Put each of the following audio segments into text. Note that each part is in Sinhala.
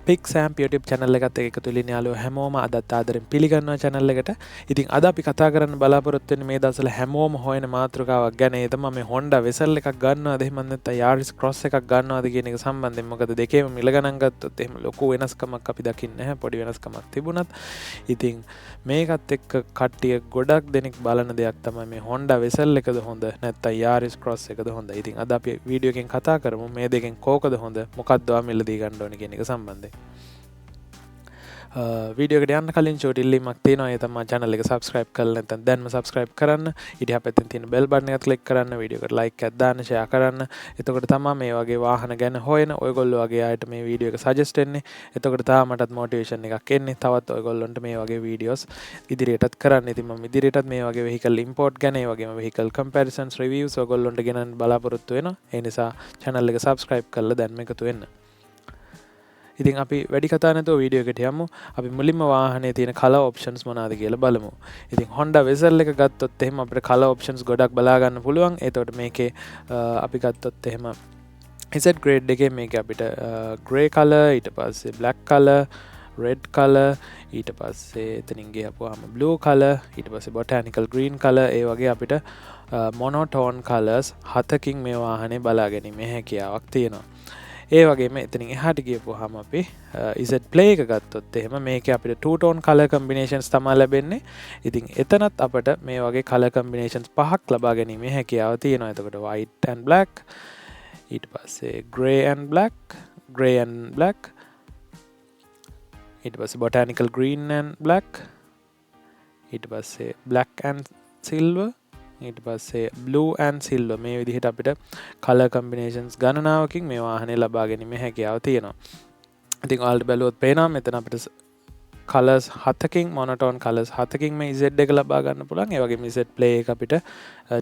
පික් සෑම් YouTube channel එකත් එක්ක එකතු වෙලා යාළුවෝ හැමෝම අදත් ආදරෙන් පිළිගන්නවා channel එකට. ඉතින් අද අපි කතා කරන්න බලාපොරොත්තු වෙන්නේ මේ දවස්වල හැමෝම හොයන මාතෘකාවක් ගැන. ඒ තමයි මේ Honda Vezel එකක් ගන්නවද එහෙම නැත්නම් Yaris Cross එකක් ගන්නවද කියන එක සම්බන්ධයෙන්. මොකද දෙකේම මිල ගණන් ගත්තොත් එහෙම ලොකු වෙනස්කමක් අපි දකින්නේ නැහැ. පොඩි වෙනස්කමක් තිබුණත්. ඉතින් මේකත් එක්ක කට්ටිය ගොඩක් දෙනෙක් බලන දෙයක් තමයි මේ Honda Vezel එකද හොඳ නැත්නම් Yaris Cross එකද හොඳ. ඉතින් අද අපි වීඩියෝ එකෙන් කතා කරමු මේ දෙකෙන් කෝකද හොඳ මොකක්ද ඔයා මිලදී ගන්න ඕනේ කියන එක සම්බන්ධයෙන්. වීඩියෝ එකට යන්න කලින් චූටි ඉල්ලීමක් තියෙනවා. ඒ තමයි channel එක subscribe කරලා නැත්නම් දැන්ම subscribe කරන්න. ඊට පැත්තෙන් තියෙන bell button එකත් click කරන්න. වීඩියෝ එකට like එකක් දාන්න, share කරන්න. එතකොට තමයි මේ වගේ වාහන ගැන හොයන ඔයගොල්ලෝ වගේ අයට මේ වීඩියෝ එක suggest වෙන්නේ. එතකොට තමයි මටත් motivation එකක් එන්නේ. තවත් ඔයගොල්ලන්ට මේ වගේ videos ඉදිරියටත් කරන්න. ඉතින් මම ඉදිරියටත් මේ වගේ vehicle import ගැන, ඒ වගේම vehicle comparisons reviews ඔයගොල්ලන්ට ගෙනන්න බලාපොරොත්තු වෙනවා. ඒ නිසා channel එක subscribe කරලා දැන්ම එකතු වෙන්න. ඉතින් අපි වැඩි කතා නැතුව වීඩියෝ එකට යමු. අපි මුලින්ම වාහනේ තියෙන color options මොනවාද කියලා බලමු. ඉතින් Honda Vezel එක ගත්තොත් එහෙම අපිට color options ගොඩක් බලා ගන්න පුළුවන්. එතකොට මේකේ අපි ගත්තොත් එහෙම Z grade එකේ මේක අපිට grey color, ඊට පස්සේ black color, red color, ඊට පස්සේ එතනින් ගියපුවාම blue color, ඊට පස්සේ botanical green color, ඒ වගේ අපිට monotone colors 7කින් මේ වාහනේ බලා ගැනීමේ හැකියාවක් තියෙනවා. ඒ වගේම එතනින් එහාට ගියපුවාම අපි Z Play එක ගත්තොත් එහෙම මේකේ අපිට two tone color combinations තමයි ලැබෙන්නේ. ඉතින් එතනත් අපිට මේ වගේ color combinations 5ක් ලබා ගැනීමේ හැකියාව තියෙනවා. එතකොට white and black, ඊට පස්සේ grey and black, grey and black, ඊට පස්සේ botanical green and black, ඊට පස්සේ black and silver, ඊට පස්සේ blue and silver. මේ විදිහට අපිට color combinations ගණනාවකින් මේ වාහනේ ලබා ගැනීමේ හැකියාව තියෙනවා. ඉතින් ඔයාලට බැලුවොත් පේනවා මෙතන අපිට colors 7කින් monotone colors 7කින් මේ Z එක ලබා ගන්න පුළුවන්. ඒ වගේම Z Play එක අපිට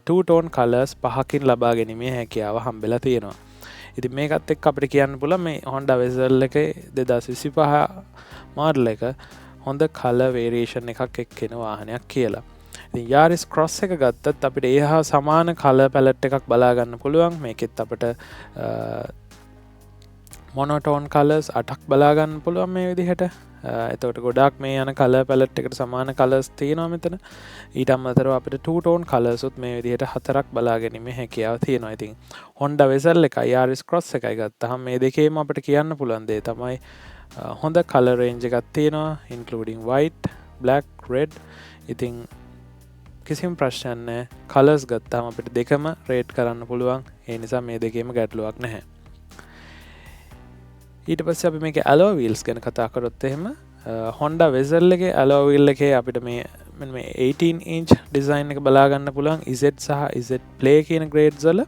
two tone colors 5කින් ලබා ගැනීමේ හැකියාව හම්බෙලා තියෙනවා. ඉතින් මේකත් එක්ක අපිට කියන්න පුළුවන් මේ Honda Vezel එකේ 2025 model එක හොඳ color variation එකක් එක්කෙන වාහනයක් කියලා. ඉතින් Yaris Cross එක ගත්තත් අපිට ඒ හා සමාන color palette එකක් බලා ගන්න පුළුවන්. මේකෙත් අපිට monotone colors 8ක් බලා ගන්න පුළුවන් මේ විදිහට. එතකොට ගොඩාක් මේ යන color palette එකට සමාන colors තියෙනවා මෙතන. ඊට අමතරව අපිට two tone colors උත් මේ විදිහට 4ක් බලා ගැනීමේ හැකියාව තියෙනවා. ඉතින් Honda Vezel එකයි Yaris Cross එකයි ගත්තාම මේ දෙකේම අපිට කියන්න පුළුවන් දේ තමයි හොඳ color range එකක් තියෙනවා, including white, black, red. ඉතින් කිසිම ප්‍රශ්නයක් නැහැ. colors ගත්තාම අපිට දෙකම rate කරන්න පුළුවන්. ඒ නිසා මේ දෙකේම ගැටලුවක් නැහැ. ඊට පස්සේ අපි මේකේ alloy wheels ගැන කතා කරොත් එහෙම Honda Vezel එකේ alloy wheel එකේ අපිට මේ 18 inch design එක බලා ගන්න පුළුවන් Z සහ Z Play කියන grades වල.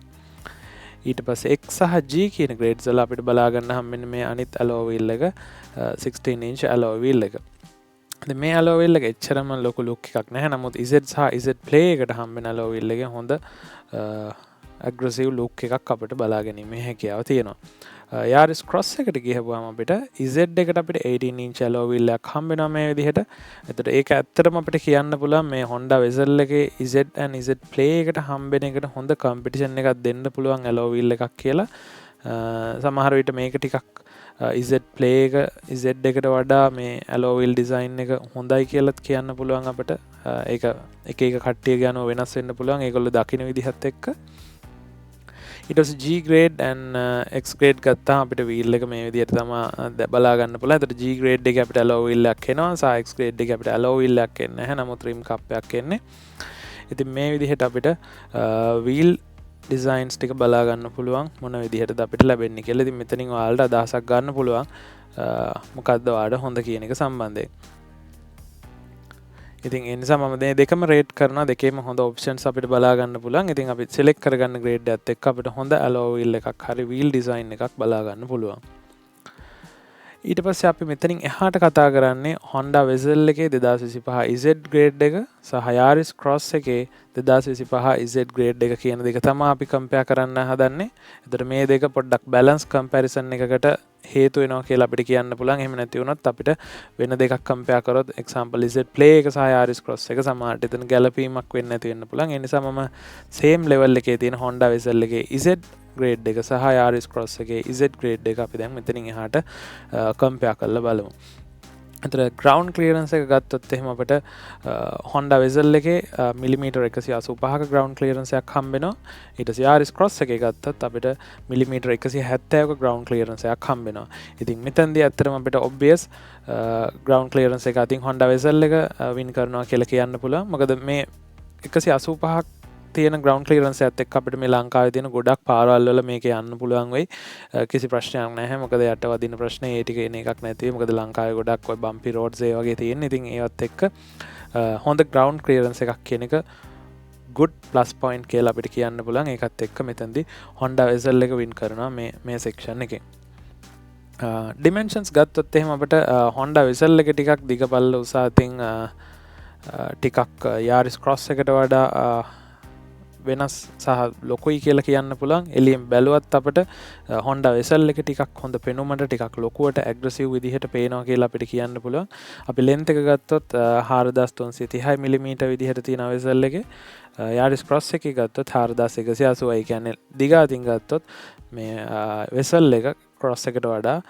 ඊට පස්සේ X සහ G කියන grades වල අපිට බලා ගන්න හම්බෙන්නේ මේ අනිත් alloy wheel එක 16 inch alloy wheel එක. ඉතින් මේ alloy wheel එක එච්චරම ලොකු look එකක් නැහැ. නමුත් Z සහ Z Play එකට හම්බෙන alloy wheel එකේ හොඳ aggressive look එකක් අපිට බලා ගැනීමේ හැකියාව තියෙනවා. Yaris Cross එකට ගිහුවාම අපිට Z එකට අපිට 18 inch alloy wheel එකක් හම්බෙනවා මේ විදිහට. එතකොට ඒක ඇත්තටම අපිට කියන්න පුළුවන් මේ Honda Vezel එකේ Z and Z Play එකට හම්බෙන එකට හොඳ competition එකක් දෙන්න පුළුවන් alloy wheel එකක් කියලා. සමහර විට මේක ටිකක් Z Play එක Z එකට වඩා මේ alloy wheel design එක හොඳයි කියලාත් කියන්න පුළුවන් අපිට. ඒක එක එක කට්ටියගේ අනුව වෙනස් වෙන්න පුළුවන්. ඒගොල්ලෝ දකින්න විදිහත් එක්ක. ඊට පස්සේ G grade and X grade ගත්තාම අපිට wheel එක මේ විදිහට තමයි බලා ගන්න පුළුවන්. එතකොට G grade එකේ අපිට alloy wheel එකක් එනවා. සහ X grade එකේ අපිට alloy wheel එකක් එන්නේ නැහැ. නමුත් rim cup එකක් එන්නේ. ඉතින් මේ විදිහට අපිට wheel designs ටික බලා ගන්න පුළුවන් මොන විදිහටද අපිට ලැබෙන්නේ කියලා. ඉතින් මෙතනින් ඔයාලට අදහසක් ගන්න පුළුවන් මොකද්ද ඔයාලට හොඳ කියන එක සම්බන්ධයෙන්. ඉතින් ඒ නිසා මම මේ දෙකම රේට් කරනවා. දෙකේම හොඳ ඔප්ෂන්ස් අපිට බලා ගන්න පුළුවන්. ඉතින් අපි සිලෙක්ට් කරගන්න ග්‍රේඩ් එකත් එක්ක අපිට හොඳ alloy wheel එකක් හරි wheel design එකක් බලා ගන්න පුළුවන්. ඊට පස්සේ අපි මෙතනින් එහාට කතා කරන්නේ Honda Vezel එකේ 2025 Z grade එක සහ Yaris Cross එකේ 2025 Z grade එක කියන දෙක තමයි අපි කම්පෙයාර් කරන්න හදන්නේ. එතකොට මේ දෙක පොඩ්ඩක් balance comparison එකකට හේතු වෙනවා කියලා අපිට කියන්න පුළුවන්. එහෙම නැති වුණොත් අපිට වෙන දෙකක් කම්පෙයාර් කරොත් example Z Play එක සහ Yaris Cross එක සමහරට එතන ගැලපීමක් වෙන්නේ නැති වෙන්න පුළුවන්. ඒ නිසා මම same level එකේ තියෙන Honda Vezel එකේ Z grade එක සහ Yaris Cross එකේ Z grade එක අපි දැන් මෙතනින් එහාට කම්පෙයාර් කරලා බලමු. අතර ground clearance එක ගත්තොත් එහෙම අපිට Honda Vezel එකේ මිලිමීටර් 185ක ground clearance එකක් හම්බ වෙනවා. ඊට පස්සේ Yaris Cross එකේ ගත්තොත් අපිට මිලිමීටර් 170ක ground clearance එකක් හම්බ වෙනවා. ඉතින් මෙතනදී ඇත්තටම අපිට obvious ground clearance එක අතින් Honda Vezel එක win කරනවා කියලා කියන්න පුළුවන්. මොකද මේ 185ක් තියෙන ground clearance එකත් එක්ක අපිට මේ ලංකාවේ තියෙන ගොඩක් පාරවල් වල මේක යන්න පුළුවන් වෙයි. කිසි ප්‍රශ්නයක් නැහැ. මොකද යට වදින ප්‍රශ්නේ ඒ ටික එන එකක් නැති. මොකද ලංකාවේ ගොඩක් ඔය bumpy roads ඒ වගේ තියෙන. ඉතින් ඒවත් එක්ක හොඳ ground clearance එකක් කියන එක good plus point කියලා අපිට කියන්න පුළුවන්. ඒකත් එක්ක මෙතනදී Honda Vezel එක win කරනවා මේ section එකෙන්. dimensions ගත්තොත් එහෙම අපිට Honda Vezel එක ටිකක් දිග පළල උස අතින් ටිකක් Yaris Cross එකට වඩා වෙනස් සහ ලොකුයි කියලා කියන්න පුළුවන්. එළියෙන් බැලුවත් අපිට Honda Vezel එක ටිකක් හොඳ පෙනුමට ටිකක් ලොකුවට ඇග්‍රෙසිව් විදිහට පේනවා කියලා අපිට කියන්න පුළුවන්. අපි length එක ගත්තොත් 4330 mm විදිහට තියෙන Vezel එකේ Yaris Cross එකේ ගත්තොත් 4180යි. කියන්නේ දිග අතින් ගත්තොත් මේ Vezel එක Cross එකට වඩා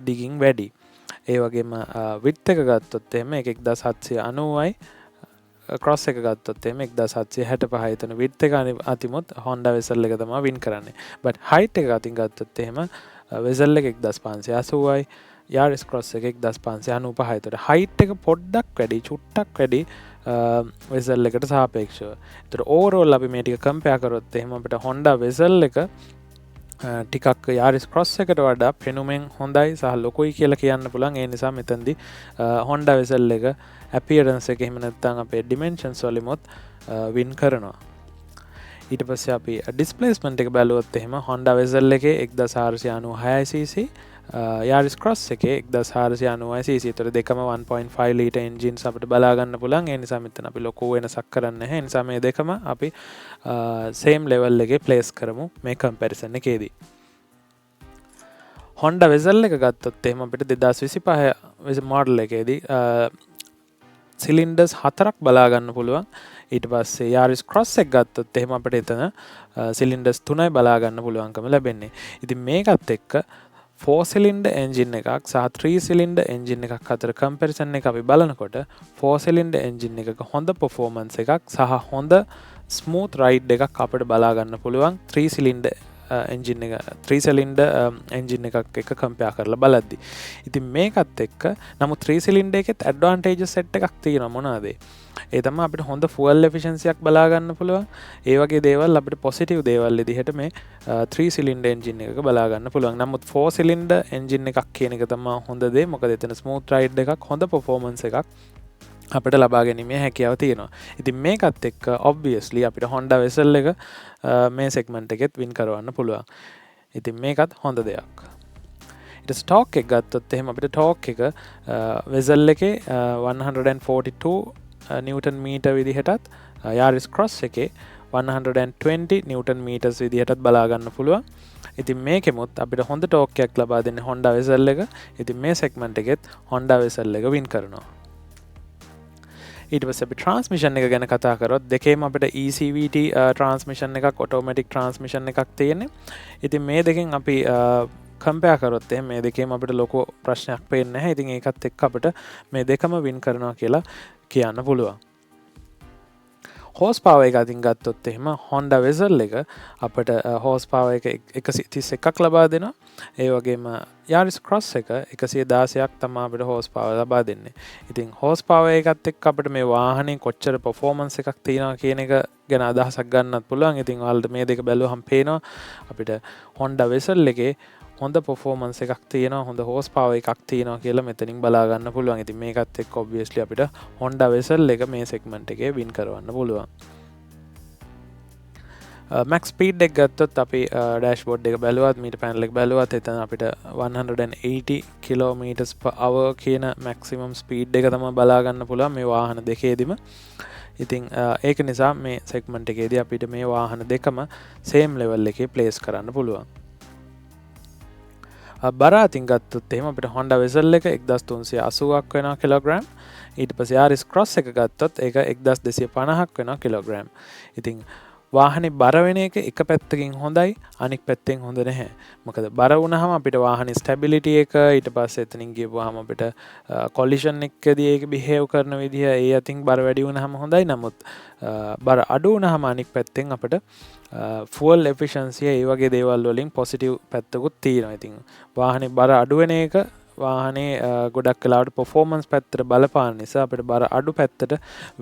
දිගින් වැඩි. ඒ වගේම width එක ගත්තොත් එහෙම 1790යි. Cross එක ගත්තොත් එහෙම 1765 එතන width එක අතිමුත් Honda Vezel එක තමයි win කරන්නේ. but height එක අතින් ගත්තොත් එහෙම Vezel එක 1580යි, Yaris Cross එක 1595යි. ඒතර height එක පොඩ්ඩක් වැඩි, චුට්ටක් වැඩි Vezel එකට සාපේක්ෂව. ඒතර overall අපි මේ ටික compare කරොත් එහෙම අපිට Honda Vezel එක ටිකක් Yaris Cross එකට වඩා පෙනුමෙන් හොඳයි සහ ලොකුයි කියලා කියන්න පුළුවන්. ඒ නිසා මෙතනදී Honda Vezel එක appearance එක එහෙම නැත්නම් අපේ dimensions වලිමුත් win කරනවා. ඊට පස්සේ අපි displacement එක බැලුවොත් එහෙම Honda Vezel එකේ 1496cc, Yaris Cross එකේ 1490cc. ඒතර දෙකම 1.5 liter engines අපිට බලා ගන්න පුළුවන්. ඒ නිසා මෙතන අපි ලොකු වෙනසක් කරන්නේ නැහැ. ඒ නිසා මේ දෙකම අපි same level එකේ place කරමු මේ comparison එකේදී. Honda Vezel එක ගත්තොත් එහෙම අපිට 2025 model එකේදී cylinders 4ක් බලා ගන්න පුළුවන්. ඊට පස්සේ Yaris Cross එක ගත්තොත් එහෙම අපිට එතන cylinders 3යි බලා ගන්න පුළුවන්කම ලැබෙන්නේ. ඉතින් මේකත් එක්ක 4 cylinder engine එකක් සහ 3 cylinder engine එකක් අතර comparison එක අපි බලනකොට 4 cylinder engine එකක හොඳ performance එකක් සහ හොඳ smooth ride එකක් අපිට බලා ගන්න පුළුවන් 3 cylinder engine එක 3 cylinder engine එකක් එක්ක compare කරලා බලද්දි. ඉතින් මේකත් එක්ක නමුත් 3 cylinder එකෙත් advantages set එකක් තියෙනවා. මොනවාද ඒ තමයි අපිට හොඳ fuel efficiency එකක් බලා ගන්න පුළුවන්. ඒ වගේ දේවල් අපිට positive දේවල් විදිහට මේ 3 cylinder engine එකක බලා ගන්න පුළුවන්. නමුත් 4 cylinder engine එකක් කියන එක තමයි හොඳ දේ. මොකද එතන smooth ride එකක් හොඳ performance එකක් අපිට ලබා ගැනීමේ හැකියාව තියෙනවා. ඉතින් මේකත් එක්ක obviously අපිට Honda Vezel එක මේ segment එකෙත් win කරවන්න පුළුවන්. ඉතින් මේකත් හොඳ දෙයක්. ඊට torque එක ගත්තොත් එහෙම අපිට torque එක Vezel එකේ 142 Newton meter විදිහටත් Yaris Cross එකේ 120 Newton meters විදිහටත් බලා ගන්න පුළුවන්. ඉතින් මේකෙමුත් අපිට හොඳ torque එකක් ලබා දෙන්නේ Honda Vezel එක. ඉතින් මේ segment එකෙත් Honda Vezel එක win කරනවා. ඊට පස්සේ අපි transmission එක ගැන කතා කරොත් දෙකේම අපිට ECVT transmission එකක් automatic transmission එකක් තියෙන්නේ. ඉතින් මේ දෙකෙන් අපි compare කරොත් එහෙනම් මේ දෙකේම අපිට ලොකු ප්‍රශ්නයක් පේන්නේ නැහැ. ඉතින් ඒකත් එක්ක අපිට මේ දෙකම win කරනවා කියලා කියන්න පුළුවන්. horsepower එක අතින් ගත්තොත් එහෙම Honda Vezel එක අපිට horsepower එක 131ක් ලබා දෙනවා. ඒ වගේම Yaris Cross එක 116ක් තමයි අපිට horsepower ලබා දෙන්නේ. ඉතින් horsepower එකත් එක්ක අපිට මේ වාහනේ කොච්චර performance එකක් තියෙනවා කියන එක ගැන අදහසක් ගන්නත් පුළුවන්. ඉතින් ඔයාලට මේ දෙක බැලුවහම පේනවා අපිට Honda Vezel එකේ හොඳ performance එකක් තියෙනවා, හොඳ horsepower එකක් තියෙනවා කියලා මෙතනින් බලා ගන්න පුළුවන්. ඉතින් මේකත් එක්ක obviously අපිට Honda Vezel එක මේ segment එකේ win කරවන්න පුළුවන්. max speed එක ගත්තොත් අපි dashboard එක බැලුවත් meter panel එක බැලුවත් එතන අපිට 180 km/h කියන maximum speed එක තමයි බලා ගන්න පුළුවන් මේ වාහන දෙකේදීම. ඉතින් ඒක නිසා මේ segment එකේදී අපිට මේ වාහන දෙකම same level එකේ place කරන්න පුළුවන්. බර අතින් ගත්තොත් එහෙම අපිට Honda Vezel එක 1380ක් වෙනවා කිලෝග්‍රෑම්. ඊට පස්සේ Yaris Cross එක ගත්තොත් ඒක 1250ක් වෙනවා කිලෝග්‍රෑම්. ඉතින් වාහනේ බර වෙන එක පැත්තකින් හොඳයි අනික් පැත්තෙන් හොඳ නැහැ. මොකද බර වුණාම අපිට වාහනේ ස්ටැබිලිටි එක ඊට පස්සේ එතනින් ගියපුවාම අපිට කොලිෂන් එකකදී ඒක බිහේව් කරන විදිහ ඒ අතින් බර වැඩි වුණාම හොඳයි. නමුත් බර අඩු වුණාම අනික් පැත්තෙන් අපිට ෆුවල් එෆිෂන්සිය ඒ වගේ දේවල් වලින් පොසිටිව් පැත්තකුත් තියෙනවා. ඉතින් වාහනේ බර අඩු වෙන එක වාහනේ ගොඩක් වෙලාවට පර්ෆෝමන්ස් පැත්තට බලපාන නිසා අපිට බර අඩු පැත්තට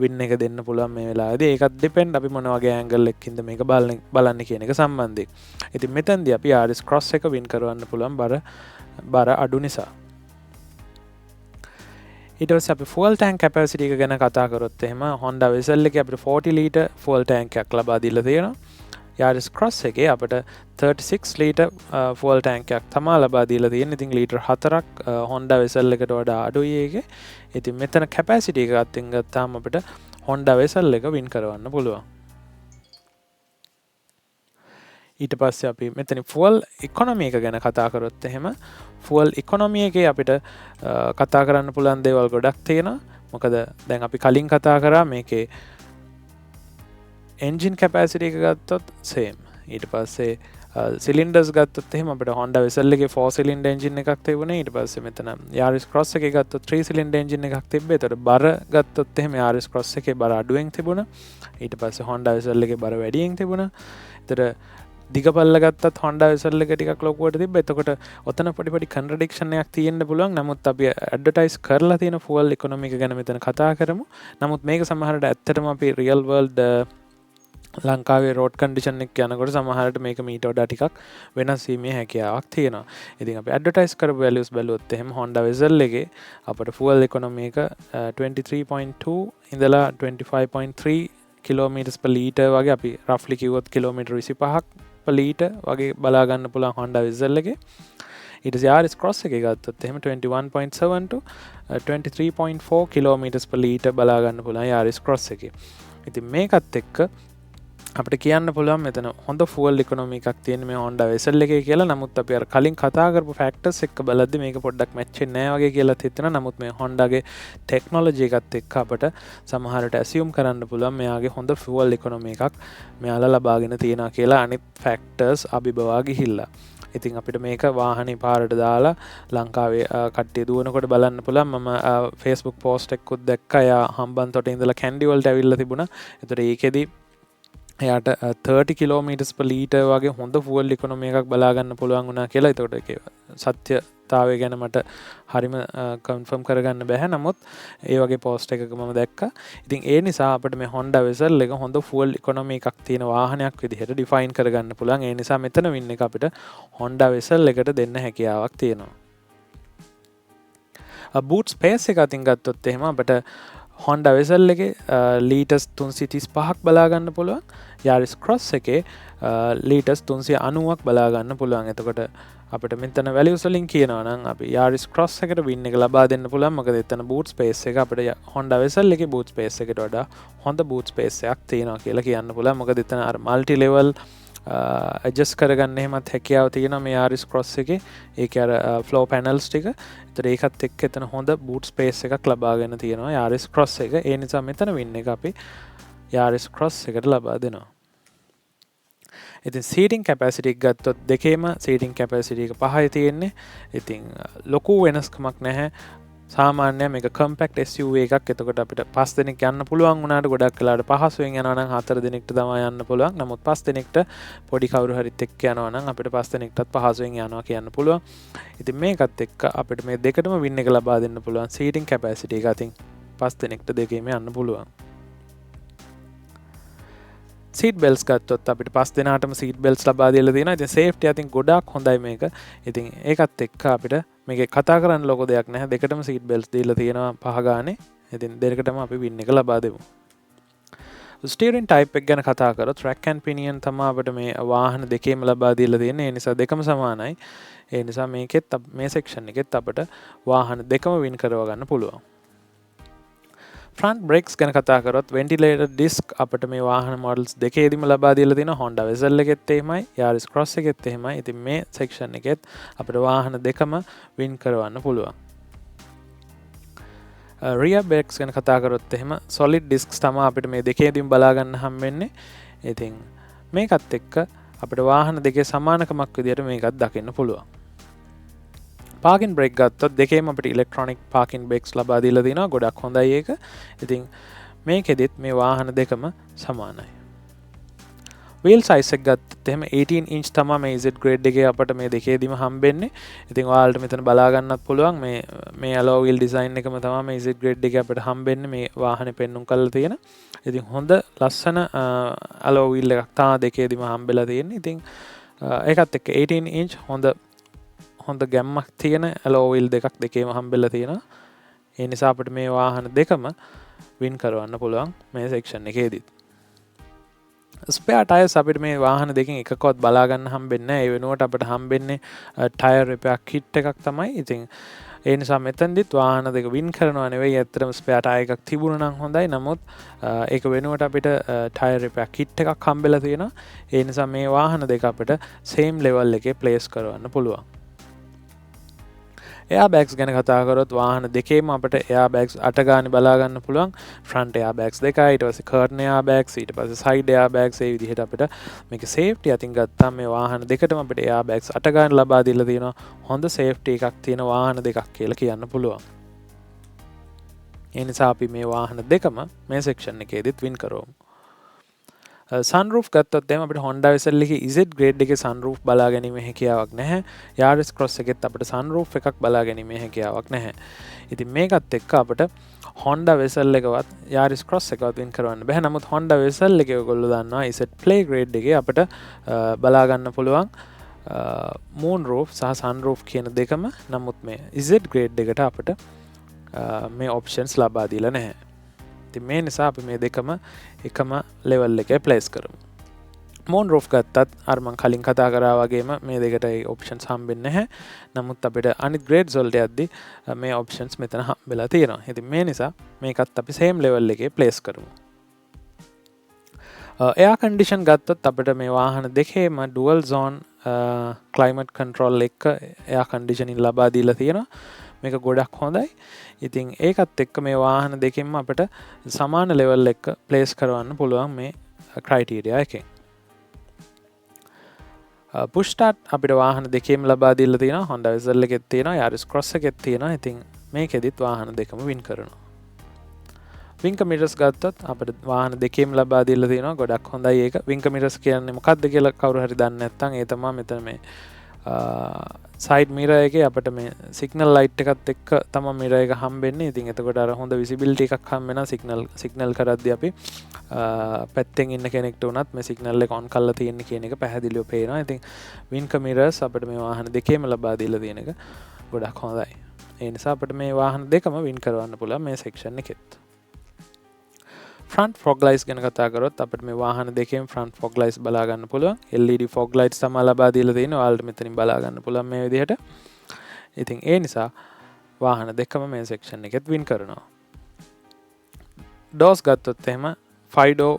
වින් එක දෙන්න පුළුවන් මේ වෙලාවේදී. ඒකත් ඩිපෙන්ඩ් අපි මොන වගේ ඇන්ගල් එකකින්ද මේක බලන්නේ කියන එක සම්බන්ධයෙන්. ඉතින් මෙතනදී අපි Yaris Cross එක වින් කරවන්න පුළුවන් බර අඩු නිසා. ඊට පස්සේ අපි fuel tank capacity එක ගැන කතා කරොත් එහෙම Honda Vezel එකේ අපිට 40 ලීටර් fuel tank එකක් ලබා දීලා තියෙනවා. Yaris Cross එකේ අපිට 36 ලීටර් fuel tank එකක් තමයි ලබා දීලා තියෙන්නේ. ඉතින් ලීටර් 4ක් Honda Vezel එකට වඩා අඩුයි ඒකේ. ඉතින් මෙතන capacity එක අතින් ගත්තාම අපිට Honda Vezel එක වින් කරවන්න පුළුවන්. ඊට පස්සේ අපි මෙතන fuel economy එක ගැන කතා කරොත් එහෙම fuel economy එකේ අපිට කතා කරන්න පුළුවන් දේවල් ගොඩක් තියෙනවා. මොකද දැන් අපි කලින් කතා කරා මේකේ engine capacity එක ගත්තොත් same. ඊට පස්සේ cylinders ගත්තොත් එහෙම අපිට Honda Vezel එකේ 4 cylinder engine එකක් තිබුණේ. ඊට පස්සේ මෙතන Yaris Cross එකේ ගත්තොත් 3 cylinder engine එකක් තිබ්බේ. ඒතකොට බර ගත්තොත් එහෙම Yaris Cross එකේ බර අඩුවෙන් තිබුණා. ඊට පස්සේ Honda Vezel එකේ බර වැඩියෙන් තිබුණා. ඒතර දිගපල්ල ගත්තත් Honda Vezel එක ටිකක් ලොකුවට තිබ්බා. එතකොට ඔතන පොඩි contradiction එකක් තියෙන්න පුළුවන්. නමුත් අපි ඇඩ්වර්ටයිස් කරලා තියෙන fuel economy එක ගැන මෙතන කතා කරමු. නමුත් මේක සමහරට ඇත්තටම අපි real world ලංකාවේ රෝඩ් කන්ඩිෂන් එක යනකොට සමහරට මේක මීට වඩා ටිකක් වෙනස් වීමේ හැකියාවක් තියෙනවා. ඉතින් අපි ඇඩ්වර්ටයිස් කරපු values බැලුවොත් එහෙම Honda Vezel එකේ අපිට fuel economy එක 23.2 ඉඳලා 25.3 kilometers per liter වගේ අපි roughly කිව්වොත් කිලෝමීටර් 25ක් per liter වගේ බලා ගන්න පුළුවන් Honda Vezel එකේ. ඊට පස්සේ Yaris Cross එකේ ගත්තොත් එහෙම 21.7 to 23.4 kilometers per liter බලා ගන්න පුළුවන් Yaris Cross එකේ. ඉතින් මේකත් එක්ක අපිට කියන්න පුළුවන් මෙතන හොඳ fuel economy එකක් තියෙන මේ Honda Vezel එකේ කියලා. නමුත් අපි අර කලින් කතා කරපු factors එක්ක බලද්දි මේක පොඩ්ඩක් match වෙන්නේ නැහැ වගේ කියලා හිතෙනවා. නමුත් මේ Honda ගේ technology එකත් එක්ක අපිට සමහරට assume කරන්න පුළුවන් මෙයාගේ හොඳ fuel economy එකක් මෙයාලා ලබාගෙන තියෙනවා කියලා අනිත් factors අභිබවා ගිහිල්ලා. ඉතින් අපිට මේක වාහනේ පාරට දාලා ලංකාවේ කට්ටිය දුවනකොට බලන්න පුළුවන්. මම Facebook post එකකුත් දැක්කා. එයා හම්බන්තොට ඉඳලා කැන්ඩි වලට ඇවිල්ලා තිබුණා. ඒතර ඒකෙදි එයාට 30 kilometers per liter වගේ හොඳ fuel economy එකක් බලා ගන්න පුළුවන් වුණා කියලා. ඒතකොට ඒකේ සත්‍යතාවය ගැන මට හරිම confirm කරගන්න බැහැ. නමුත් ඒ වගේ post එකක මම දැක්කා. ඉතින් ඒ නිසා අපිට මේ Honda Vezel එක හොඳ fuel economy එකක් තියෙන වාහනයක් විදිහට define කරගන්න පුළුවන්. ඒ නිසා මෙතන win එක අපිට Honda Vezel එකට දෙන්න හැකියාවක් තියෙනවා. boot space එක අතින් ගත්තොත් එහෙම අපිට Honda Vezel එකේ ලීටර්ස් 335ක් බලා ගන්න පුළුවන්. Yaris Cross එකේ ලීටර්ස් 390ක් බලා ගන්න පුළුවන්. එතකොට අපිට මෙතන values වලින් කියනවා නම් අපි Yaris Cross එකට win එක ලබා දෙන්න පුළුවන්. මොකද එතන boot space එක අපිට Honda Vezel එකේ boot space එකට වඩා හොඳ boot space එකක් තියෙනවා කියලා කියන්න පුළුවන්. මොකද එතන අර multi level adjust කරගන්න එහෙමත් හැකියාව තියෙනවා මේ Yaris Cross එකේ. ඒකේ අර floor panels ටික. ඒතර ඒකත් එක්ක එතන හොඳ boot space එකක් ලබාගෙන තියෙනවා Yaris Cross එක. ඒ නිසා මෙතන win එක අපි Yaris Cross එකට ලබා දෙනවා. ඉතින් seating capacity එක ගත්තොත් දෙකේම seating capacity එක 5යි තියෙන්නේ. ඉතින් ලොකු වෙනස්කමක් නැහැ. සාමාන්‍ය මේක compact SUV එකක්. එතකොට අපිට 5 දෙනෙක් යන්න පුළුවන් වුණාට ගොඩක් වෙලාවට පහසුවෙන් යනවා නම් 4 දෙනෙක්ට තමයි යන්න පුළුවන්. නමුත් 5 දෙනෙක්ට පොඩි කවුරු හරිත් එක්ක යනවා නම් අපිට 5 දෙනෙක්ටත් පහසුවෙන් යනවා කියන්න පුළුවන්. ඉතින් මේකත් එක්ක අපිට මේ දෙකටම win එක ලබා දෙන්න පුළුවන් seating capacity එක අතින් 5 දෙනෙක්ට දෙකේම යන්න පුළුවන්. seat belts ගත්තොත් අපිට 5 දෙනාටම seat belts ලබා දීලා තියෙනවා. ඉතින් safety අතින් ගොඩාක් හොඳයි මේක. ඉතින් ඒකත් එක්ක අපිට මේකේ කතා කරන්න ලොකු දෙයක් නැහැ. දෙකටම seat belts දීලා තියෙනවා 5 ගානේ. ඉතින් දෙකටම අපි win එක ලබා දෙමු. steering type එක ගැන කතා කරොත් rack and pinion තමයි අපිට මේ වාහන දෙකේම ලබා දීලා තියෙන්නේ. ඒ නිසා දෙකම සමානයි. ඒ නිසා මේකෙත් මේ section එකෙත් අපිට වාහන දෙකම win කරව ගන්න පුළුවන්. ෆ්‍රන්ට් බ්‍රේක්ස් ගැන කතා කරොත් වෙන්ටිලේටර් ඩිස්ක් අපිට මේ වාහන මොඩල්ස් දෙකේදීම ලබා දීලා තියෙනවා. Honda Vezel එකෙත් එහෙමයි, Yaris Cross එකෙත් එහෙමයි. ඉතින් මේ සෙක්ෂන් එකෙත් අපිට වාහන දෙකම වින් කරවන්න පුළුවන්. රියර් බ්‍රේක්ස් ගැන කතා කරොත් එහෙම solid discs තමයි අපිට මේ දෙකේදීම බලා ගන්න හම්බෙන්නේ. ඉතින් මේකත් එක්ක අපිට වාහන දෙකේ සමානකමක් විදියට මේකත් දකින්න පුළුවන්. පාකින් බ්‍රේක් ගත්තොත් දෙකේම අපිට ඉලෙක්ට්‍රොනික පාකින් බ්‍රේක්ස් ලබා දීලා තිනවා. ගොඩක් හොඳයි ඒක. ඉතින් මේකෙදිත් මේ වාහන දෙකම සමානයි. wheel size එක ගත්තොත් එහෙම 18 inch තමයි මේ Z grade එකේ අපිට මේ දෙකේදීම හම්බෙන්නේ. ඉතින් ඔයාලට මෙතන බලා ගන්නත් පුළුවන් මේ alloy wheel design එකම තමයි මේ Z grade එකේ අපිට හම්බෙන්නේ මේ වාහනේ පෙන්눔 කරලා තියෙන. ඉතින් හොඳ ලස්සන alloy wheel එකක් තමයි දෙකේදීම හම්බෙලා තියෙන්නේ. ඉතින් ඒකත් එක්ක 18 inch හොඳ ගැම්මක් තියෙන alloy wheel දෙකක් දෙකේම හම්බෙලා තියෙනවා. ඒ නිසා අපිට මේ වාහන දෙකම වින් කරවන්න පුළුවන් මේ සෙක්ෂන් එකේදී. ස්පෙයා ටයර්ස් අපිට මේ වාහන දෙකෙන් එකකවත් බලා ගන්න හම්බෙන්නේ නැහැ. ඒ වෙනුවට අපිට හම්බෙන්නේ ටයර් රිපෙයාර් කිට් එකක් තමයි. ඉතින් ඒ නිසා මෙතනදිත් වාහන දෙක වින් කරනවා නෙවෙයි, ඇත්තටම ස්පෙයා ටයර් එකක් තිබුණා නම් හොඳයි. නමුත් ඒක වෙනුවට අපිට ටයර් රිපෙයාර් කිට් එකක් හම්බෙලා තියෙනවා. ඒ නිසා මේ වාහන දෙක අපිට සේම් ලෙවල් එකේ ප්ලේස් කරවන්න පුළුවන්. airbags ගැන කතා කරොත් වාහන දෙකේම අපිට airbags 8 ගානේ බලා ගන්න පුළුවන්. front airbags දෙකයි, ඊට පස්සේ curtain airbags, ඊට පස්සේ side airbags. ඒ විදිහට අපිට මේක safety අතින් ගත්තාම මේ වාහන දෙකටම අපිට airbags 8 ගානේ ලබා දීලා තියෙනවා. හොඳ safety එකක් තියෙන වාහන දෙකක් කියලා කියන්න පුළුවන්. ඒ නිසා අපි මේ වාහන දෙකම මේ section එකේදීත් win කරමු. sunroof ගත්තොත් එහෙනම් අපිට Honda Vezel එකේ Z grade එකේ sunroof බලා ගැනීමේ හැකියාවක් නැහැ. Yaris Cross එකෙත් අපිට sunroof එකක් බලා ගැනීමේ හැකියාවක් නැහැ. ඉතින් මේකත් එක්ක අපිට Honda Vezel එකවත් Yaris Cross එකවත් වින් කරවන්න බෑ. නමුත් Honda Vezel එකේ ඔයගොල්ලෝ දන්නවා Z Play grade එකේ අපිට බලා ගන්න පුළුවන් moon roof සහ sunroof කියන දෙකම. නමුත් මේ Z grade එකට අපිට මේ options ලබා දීලා නැහැ. ඉතින් මේ නිසා අපි මේ දෙකම එකම level එකේ place කරමු. moon roof ගත්තත් අර මම කලින් කතා කරා වගේම මේ දෙකට ඒ options හම්බෙන්නේ නැහැ. නමුත් අපිට අනිත් grades වලට යද්දි මේ options මෙතන හම්බෙලා තියෙනවා. ඉතින් මේ නිසා මේකත් අපි same level එකේ place කරමු. air condition ගත්තොත් අපිට මේ වාහන දෙකේම dual zone climate control එක air conditioning ලබා දීලා තියෙනවා. මේක ගොඩක් හොඳයි. ඉතින් ඒකත් එක්ක මේ වාහන දෙකෙන්ම අපිට සමාන level එක place කරවන්න පුළුවන් මේ criteria එකෙන්. push start අපිට වාහන දෙකේම ලබා දීලා තියෙනවා. Honda Vezel එකෙත් තියෙනවා, Yaris Cross එකෙත් තියෙනවා. ඉතින් මේකෙදිත් වාහන දෙකම win කරනවා. Winker mirrors ගත්තොත් අපිට වාහන දෙකේම ලබා දීලා තියෙනවා. ගොඩක් හොඳයි ඒක. Winker mirrors කියන්නේ මොකක්ද කියලා කවුරු හරි දන්නේ නැත්නම් ඒ තමයි මෙතන මේ side mirror එකේ අපිට මේ signal light එකත් එක්ක තමයි mirror එක හම්බෙන්නේ. ඉතින් එතකොට අර හොඳ visibility එකක් හම්බ වෙනවා signal කරද්දී අපි පැත්තෙන් ඉන්න කෙනෙක්ට උනත් මේ signal එක on කරලා තියෙන කියන එක පැහැදිලිව පේනවා. ඉතින් winker mirrors අපිට මේ වාහන දෙකේම ලබා දීලා තියෙන එක ගොඩක් හොඳයි. ඒ නිසා අපිට මේ වාහන දෙකම win කරවන්න පුළුවන් මේ section එකෙත්. front fog lights ගැන කතා කරොත් අපිට මේ වාහන දෙකේම front fog lights බලා ගන්න පුළුවන්. LED fog lights තමයි ලබා දීලා තියෙන්නේ. ඔයාලට මෙතනින් බලා ගන්න පුළුවන් මේ විදිහට. ඉතින් ඒ නිසා වාහන දෙකම මේ section එකෙත් win කරනවා. doors ගත්තොත් එහෙම 5 door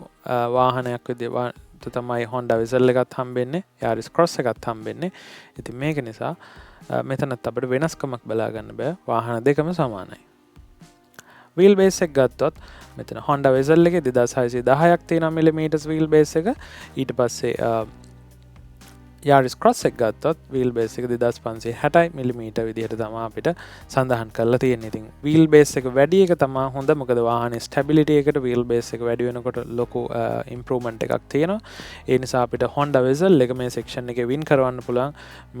වාහනයක් විදිහට තමයි Honda Vezel එකත් හම්බෙන්නේ, Yaris Cross එකත් හම්බෙන්නේ. ඉතින් මේක නිසා මෙතනත් අපිට වෙනස්කමක් බලා ගන්න බෑ. වාහන දෙකම සමානයි. wheel base එක ගත්තොත් මෙතන Honda Vezel එකේ 2610ක් තියෙනවා millimeters wheel base එක. ඊට පස්සේ Yaris Cross එක ගත්තොත් wheel base එක 2560 millimeter විදිහට තමයි අපිට සඳහන් කරලා තියෙන්නේ. ඉතින් wheel base එක වැඩි එක තමයි හොඳ. මොකද වාහනේ stability එකට wheel base එක වැඩි වෙනකොට ලොකු improvement එකක් තියෙනවා. ඒ නිසා අපිට Honda Vezel එක මේ section එකේ win කරවන්න පුළුවන්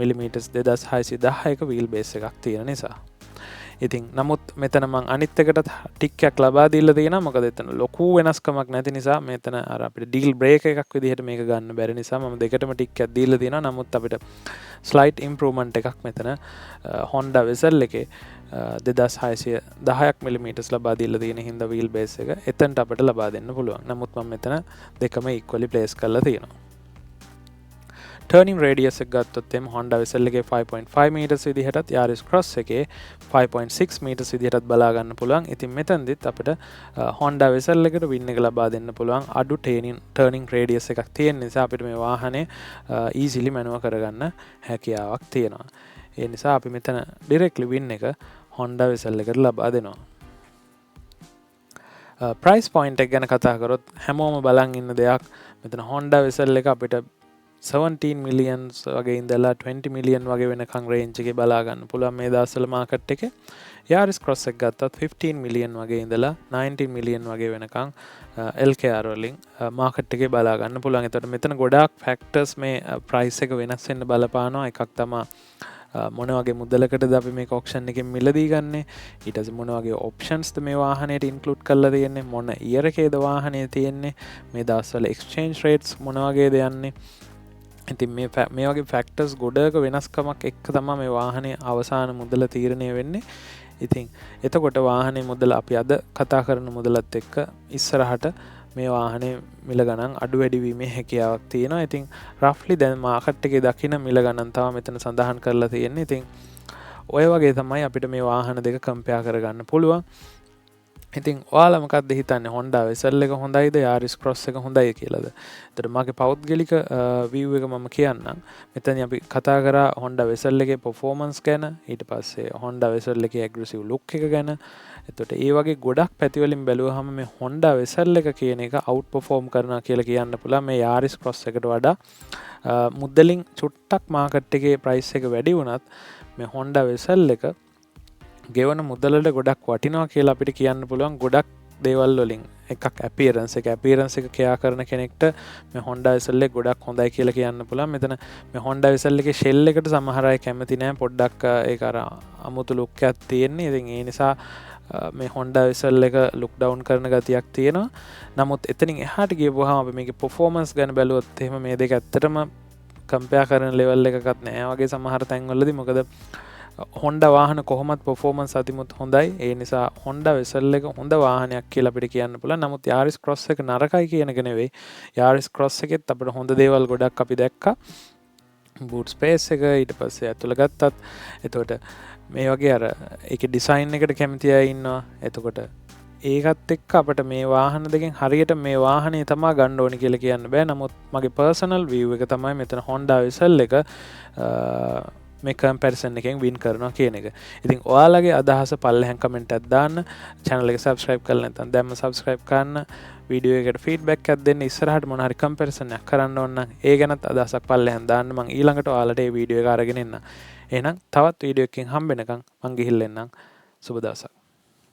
millimeters 2610ක wheel base එකක් තියෙන නිසා. ඉතින් නමුත් මෙතන මං අනිත් එකට ටික් එකක් ලබා දීලා තියෙනවා. මොකද එතන ලොකු වෙනස්කමක් නැති නිසා මෙතන අර අපිට ඩීල් බ්‍රේක් එකක් විදිහට මේක ගන්න බැරි නිසා මම දෙකටම ටික් එකක් දීලා තියෙනවා. නමුත් අපිට ස්ලයිට් ඉම්ප්‍රූව්මන්ට් එකක් මෙතන Honda Vezel එකේ 2610ක් මිලිමීටර්ස් ලබා දීලා තියෙන හින්දා wheel base එක එතනට අපිට ලබා දෙන්න පුළුවන්. නමුත් මම මෙතන දෙකම equally place කරලා තියෙනවා. ටර්නින් රේඩියස් එක ගත්තොත් එම Honda Vezel එකේ 5.5 meters විදිහටත් Yaris Cross එකේ 5.6 meters විදිහටත් බලා ගන්න පුළුවන්. ඉතින් මෙතනදිත් අපිට Honda Vezel එකට win එක ලබා දෙන්න පුළුවන් අඩු turning radius එකක් තියෙන නිසා අපිට මේ වාහනේ easily මැනුව කරගන්න හැකියාවක් තියෙනවා. ඒ නිසා අපි මෙතන directly win එක Honda Vezel එකට ලබා දෙනවා. price point එක ගැන කතා කරොත් හැමෝම බලන් ඉන්න දෙයක් මෙතන Honda Vezel එක අපිට 17 million වගේ ඉඳලා 20 million වගේ වෙනකන් range එකේ බලා ගන්න පුළුවන් මේ දවස්වල market එකේ. Yaris Cross එක ගත්තත් 15 million වගේ ඉඳලා 19 million වගේ වෙනකන් LKR වලින් market එකේ බලා ගන්න පුළුවන්. ඒතකොට මෙතන ගොඩාක් factors මේ price එක වෙනස් වෙන්න බලපානවා. එකක් තමයි මොන වගේ මුදලකටද අපි මේක auction එකෙන් මිලදී ගන්නෙ, ඊට පස්සේ මොන වගේ options ද මේ වාහනේට include කරලා තියෙන්නේ, මොන year එකේද වාහනේ තියෙන්නේ, මේ දවස්වල exchange rates මොන වගේද යන්නේ. ඉතින් මේ වගේ factors ගොඩක වෙනස්කමක් එක්ක තමයි මේ වාහනේ අවසාන මුදල තීරණය වෙන්නේ. ඉතින් එතකොට වාහනේ මුදල අපි අද කතා කරන මුදලත් එක්ක ඉස්සරහට මේ වාහනේ මිල ගණන් අඩු වැඩි වීමේ හැකියාවක් තියෙනවා. ඉතින් roughly දැන් මාකට් එකේ දකින මිල ගණන් තමයි මෙතන සඳහන් කරලා තියෙන්නේ. ඉතින් ඔය වගේ තමයි අපිට මේ වාහන දෙක compare කරගන්න පුළුවන්. ඉතින් ඔයාලා මොකක්ද හිතන්නේ Honda Vezel එක හොඳයිද Yaris Cross එක හොඳයි කියලාද? එතකොට මගේ පෞද්ගලික view එක මම කියන්නම්. මෙතන අපි කතා කරා Honda Vezel එකේ performance ගැන, ඊට පස්සේ Honda Vezel එකේ aggressive look එක ගැන. එතකොට ඒ වගේ ගොඩක් පැති වලින් බැලුවාම මේ Honda Vezel එක කියන එක outperform කරනවා කියලා කියන්න පුළුවන් මේ Yaris Cross එකට වඩා. මුදලින් චුට්ටක් market එකේ price එක වැඩි වුණත් මේ Honda Vezel එක ගෙවන මුදලට ගොඩක් වටිනවා කියලා අපිට කියන්න පුළුවන්. ගොඩක් දේවල් වලින් එකක් appearance එක කෙයා කරන කෙනෙක්ට මේ Honda Vezel එක ගොඩක් හොඳයි කියලා කියන්න පුළුවන්. මෙතන මේ Honda Vezel එකේ shell එකට සමහර අය කැමති නැහැ. පොඩ්ඩක් ඒක අර අමුතු look එකක් තියෙන්නේ. ඉතින් ඒ නිසා මේ Honda Vezel එක look down කරන ගතියක් තියෙනවා. නමුත් එතනින් එහාට ගියපුවාම අපි මේකේ performance ගැන බැලුවොත් එහෙම මේ දෙක ඇත්තටම compare කරන level එකකත් නැහැ වගේ සමහර තැන්වලදී. මොකද Honda වාහන කොහොමත් performance අතිමුත් හොඳයි. ඒ නිසා Honda Vezel එක හොඳ වාහනයක් කියලා අපිට කියන්න පුළුවන්. නමුත් Yaris Cross එක නරකයි කියන එක නෙවෙයි. Yaris Cross එකෙත් අපිට හොඳ දේවල් ගොඩක් අපි දැක්කා. boot space එක ඊට පස්සේ ඇතුළ ගත්තත් එතකොට මේ වගේ අර ඒකේ design එකට කැමති අය ඉන්නවා. එතකොට ඒකත් එක්ක අපිට මේ වාහන දෙකෙන් හරියට මේ වාහනේ තමයි ගන්න ඕනේ කියලා කියන්න බෑ. නමුත් මගේ personal view එක තමයි මෙතන Honda Vezel එක මේ comparison එකෙන් win කරනවා කියන එක. ඉතින් ඔයාලගේ අදහස පල්ලෙහාන් comment එකක් දාන්න. channel එක subscribe කරලා නැත්නම් දැන්ම subscribe කරන්න. වීඩියෝ එකට feedback එකක් දෙන්න. ඉස්සරහට මොන හරි comparison එකක් කරන්න ඕන නම් ඒ ගැනත් අදහසක් පල්ලෙහාන් දාන්න. මම ඊළඟට ඔයාලට මේ වීඩියෝ එක අරගෙන එන්න. එහෙනම් තවත් වීඩියෝ එකකින් හම්බ වෙනකන් මං ගිහිල්ලා එන්නම්. සුබ දවසක්.